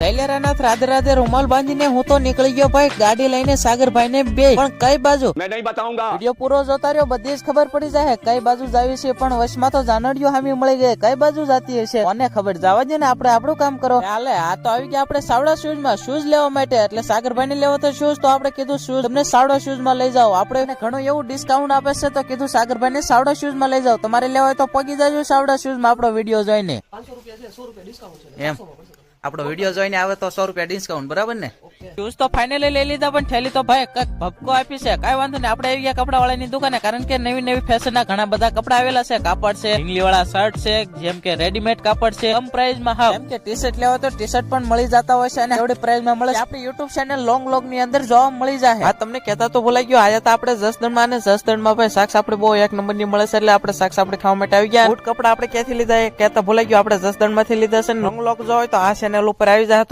શૈલેરાનાથ રાધે રાધે રૂમાલ બાંધીને હું તો નીકળી ગયો ભાઈ ગાડી લઈને સાગરભાઈ ને બે પણ કઈ બાજુ मैं नहीं बताऊंगा। વિડિયો પૂરો જોતા રહ્યો બધી જ ખબર પડી જાય કઈ બાજુ જાવી છે પણ વશમાં તો જાનડીઓ હામી મળી ગઈ કઈ બાજુ જાતી હશે કોને ખબર જવા દે ને આપણે આપણું કામ કરો હાલે આ તો આવી ગયા આપણે સાવડા શૂઝ માં શૂઝ લેવા માટે એટલે સાગરભાઈ ને લેવા તો શૂઝ તો આપણે કીધું શૂઝ તમને સાવડા શૂઝ માં લઈ જાઓ આપણે ઘણું એવું ડિસ્કાઉન્ટ આપે છે તો કીધું સાગરભાઈ ને સાવડા શૂઝ માં લઈ જાઓ તમારે લેવા હોય તો પગી જાજો સાવડા શૂઝ માં આપણો વિડીયો જોઈને 500 રૂપિયા છે 100 રૂપિયા ડિસ્કાઉન્ટ છે એમ આપણો વિડીયો જોઈને આવે તો 100 રૂપિયા ડિસ્કાઉન્ટ બરાબર ને શૂઝ તો ફાઇનલી લઈ લીધા પણ થેલી તો ભાઈ કઈક ભપકો આપી છે કઈ વાંધો નહીં આપણે આવી ગયા કપડા વાળાની દુકાને કારણ કે નવી નવી ફેશન ના ઘણા બધા કપડા આવેલા છે કાપડ છે ઢીંગલી વાળા શર્ટ છે જેમ કે રેડીમેડ કાપડ છે કમ પ્રાઇસ માં હા જેમ કે ટી શર્ટ લેવા તો ટી શર્ટ પણ મળી જતા હોય છે અને એવડી પ્રાઇસ માં મળે આપણી યુટ્યુબ ચેનલ લોંગ લોગ ની અંદર જોવા મળી જાય આ તમને કહેતા તો ભૂલાઈ ગયો આજે તો આપણે જસદણ માં અને જસદણ માં ભાઈ શાક આપણે બહુ એક નંબર ની મળે છે એટલે આપણે શાક આપણે ખાવા માટે આવી ગયા બૂટ કપડા આપણે ક્યાંથી લીધા એ કહેતા ભૂલાઈ ગયો આપણે જસદણ માંથી લીધા છે લોંગ લોગ જો હોય તો આ ચેનલ ઉપર આવી જાય